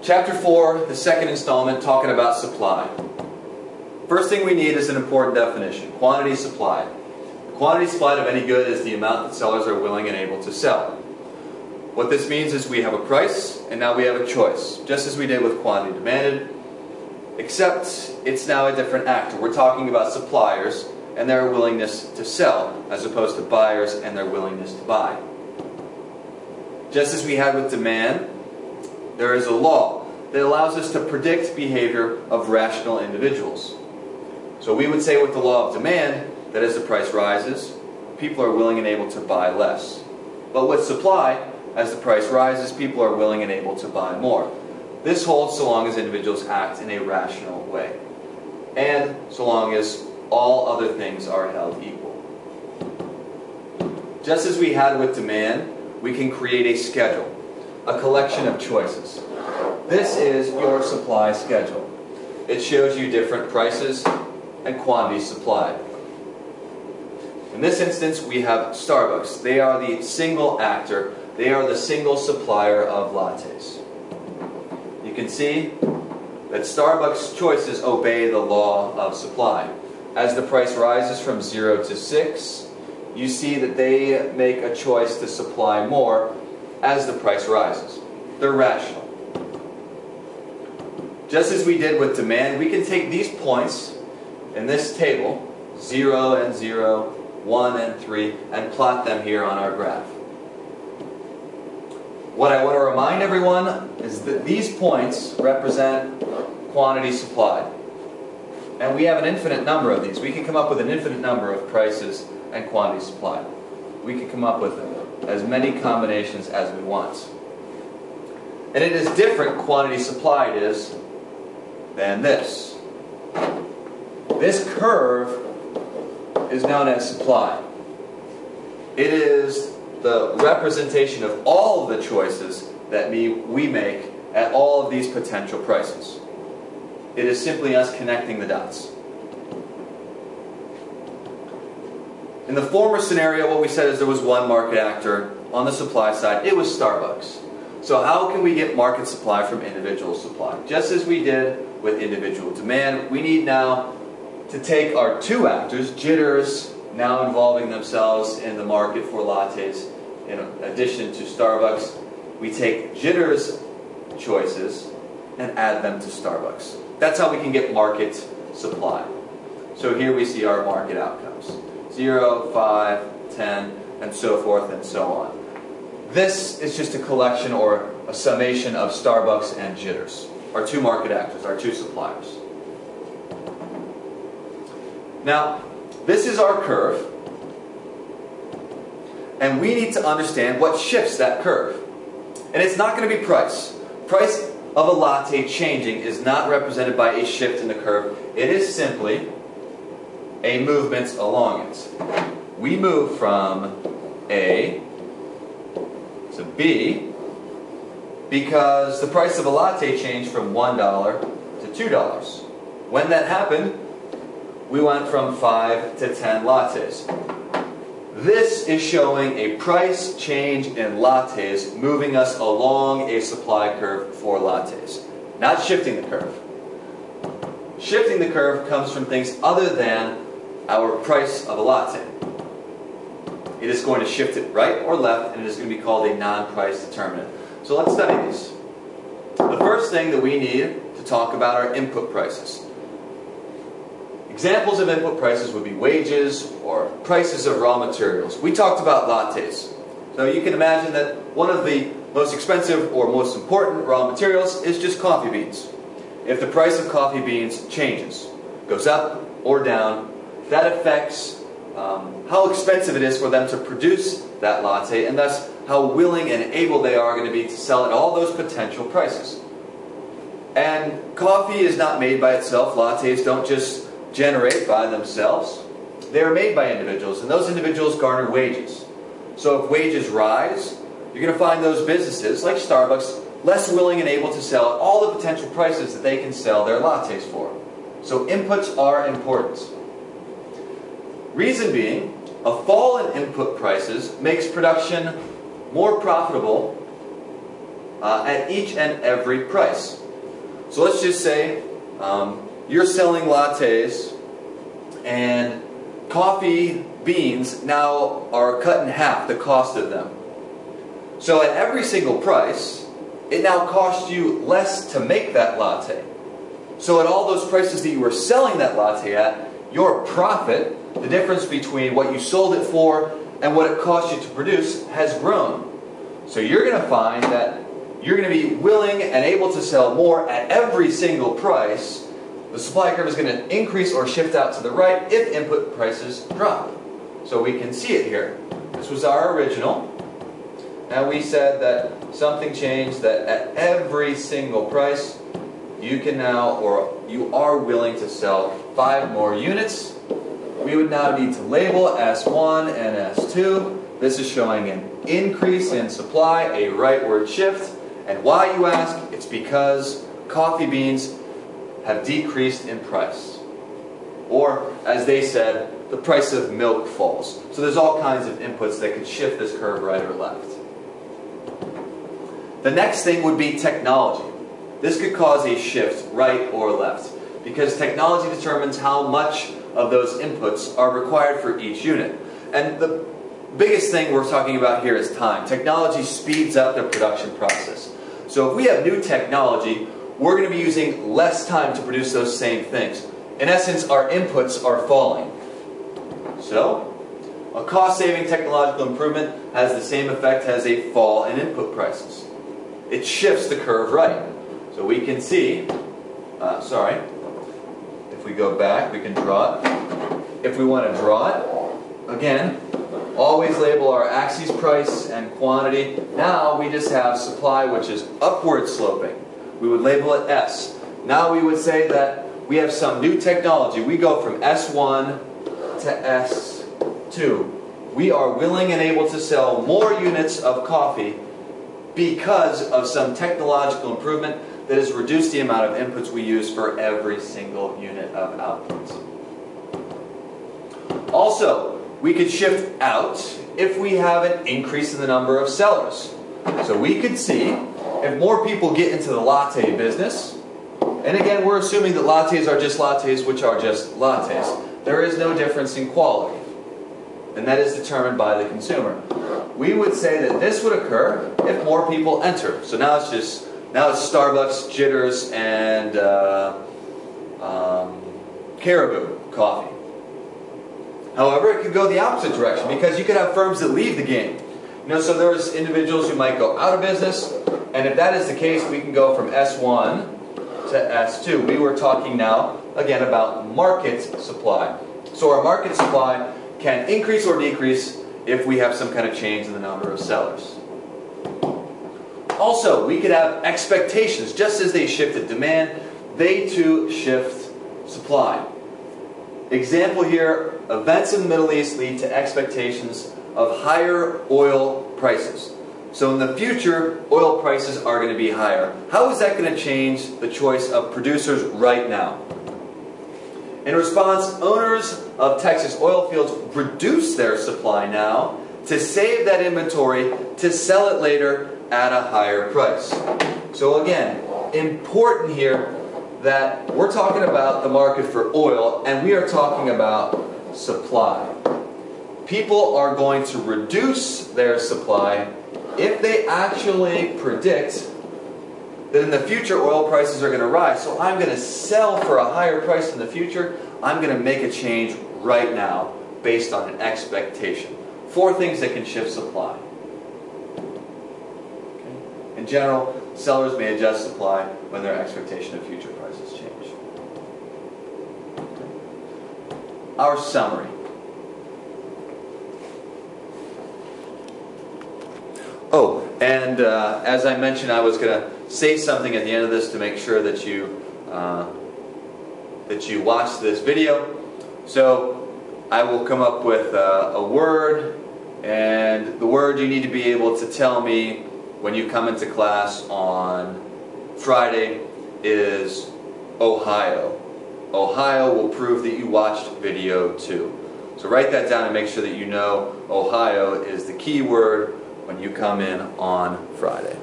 Chapter 4, the second installment, talking about supply. First thing we need is an important definition: quantity supplied. The quantity supplied of any good is the amount that sellers are willing and able to sell. What this means is we have a price, and now we have a choice, just as we did with quantity demanded, except it's now a different actor. We're talking about suppliers and their willingness to sell, as opposed to buyers and their willingness to buy. Just as we had with demand, there is a law that allows us to predict behavior of rational individuals. So we would say with the law of demand that as the price rises, people are willing and able to buy less. But with supply, as the price rises, people are willing and able to buy more. This holds so long as individuals act in a rational way, and so long as all other things are held equal. Just as we had with demand, we can create a schedule, a collection of choices. This is your supply schedule. It shows you different prices and quantities supplied. In this instance, we have Starbucks. They are the single actor. They are the single supplier of lattes. You can see that Starbucks choices obey the law of supply. As the price rises from 0 to 6, you see that they make a choice to supply more as the price rises. They're rational. Just as we did with demand, we can take these points in this table, 0 and 0, 1 and 3, and plot them here on our graph. What I want to remind everyone is that these points represent quantity supplied. And we have an infinite number of these. We can come up with an infinite number of prices and quantity supplied. We can come up with as many combinations as we want. And it is different, quantity supplied is, than this. This curve is known as supply. It is the representation of all of the choices that we make at all of these potential prices. It is simply us connecting the dots. In the former scenario, what we said is there was one market actor on the supply side. It was Starbucks. So how can we get market supply from individual supply? Just as we did with individual demand, we need now to take our two actors, Jitters, now involving themselves in the market for lattes, in addition to Starbucks. We take Jitters' choices and add them to Starbucks. That's how we can get market supply. So here we see our market outcomes. 0, 5, 10, and so forth and so on. This is just a collection or a summation of Starbucks and Jitters, our two market actors, our two suppliers. Now, this is our curve, and we need to understand what shifts that curve. And it's not going to be price. Price of a latte changing is not represented by a shift in the curve. It is simply a movement along it. We move from A to B because the price of a latte changed from $1 to $2. When that happened, we went from 5 to 10 lattes. This is showing a price change in lattes, moving us along a supply curve for lattes, not shifting the curve. Shifting the curve comes from things other than our price of a latte. It is going to shift it right or left, and it is going to be called a non-price determinant. So let's study these. The first thing that we need to talk about are input prices. Examples of input prices would be wages or prices of raw materials. We talked about lattes. So you can imagine that one of the most expensive or most important raw materials is just coffee beans. If the price of coffee beans changes, goes up or down, that affects how expensive it is for them to produce that latte, and thus how willing and able they are going to be to sell at all those potential prices. And coffee is not made by itself. Lattes don't just generate by themselves. They are made by individuals, and those individuals garner wages. So if wages rise, you're going to find those businesses, like Starbucks, less willing and able to sell at all the potential prices that they can sell their lattes for. So inputs are important. Reason being, a fall in input prices makes production more profitable at each and every price. So let's just say you're selling lattes, and coffee beans now are cut in half the cost of them. So at every single price, it now costs you less to make that latte. So at all those prices that you were selling that latte at, your profit, the difference between what you sold it for and what it cost you to produce, has grown. So you're going to find that you're going to be willing and able to sell more at every single price. The supply curve is going to increase or shift out to the right if input prices drop. So we can see it here. This was our original. And we said that something changed, that at every single price, you can now, or you are willing to sell 5 more units. We would now need to label S1 and S2. This is showing an increase in supply, a rightward shift. And why, you ask? It's because coffee beans have decreased in price. Or, as they said, the price of milk falls. So there's all kinds of inputs that could shift this curve right or left. The next thing would be technology. This could cause a shift right or left, because technology determines how much of those inputs are required for each unit. And the biggest thing we're talking about here is time. Technology speeds up the production process. So if we have new technology, we're going to be using less time to produce those same things. In essence, our inputs are falling. So, a cost-saving technological improvement has the same effect as a fall in input prices. It shifts the curve right. So we can see, if we go back, we can draw it. If we want to draw it, again, always label our axes price and quantity. Now we just have supply, which is upward sloping. We would label it S. Now we would say that we have some new technology. We go from S1 to S2. We are willing and able to sell more units of coffee because of some technological improvement that has reduced the amount of inputs we use for every single unit of output. Also, we could shift out if we have an increase in the number of sellers. So we could see if more people get into the latte business, and again, we're assuming that lattes are just lattes, which are just lattes. There is no difference in quality, and that is determined by the consumer. We would say that this would occur if more people enter. So now it's Starbucks, Jitters, and Caribou coffee. However, it could go the opposite direction, because you could have firms that leave the game. So there's individuals who might go out of business, and if that is the case, we can go from S1 to S2. We were talking now, again, about market supply. So our market supply can increase or decrease if we have some kind of change in the number of sellers. Also, we could have expectations. Just as they shifted demand, they too shift supply. Example here, events in the Middle East lead to expectations of higher oil prices. So in the future, oil prices are going to be higher. How is that going to change the choice of producers right now? In response, owners of Texas oil fields reduce their supply now to save that inventory to sell it later at a higher price. So again, important here that we're talking about the market for oil, and we are talking about supply. People are going to reduce their supply if they actually predict that in the future oil prices are going to rise. So I'm going to sell for a higher price in the future. I'm going to make a change right now based on an expectation. 4 things that can shift supply. Okay. In general, sellers may adjust supply when their expectation of future prices change. Okay. Our summary. Oh, and as I mentioned, I was going to say something at the end of this to make sure that you watch this video. So I will come up with a word, and the word you need to be able to tell me when you come into class on Friday is Ohio. Ohio will prove that you watched video 2. So write that down and make sure that you know Ohio is the key word when you come in on Friday.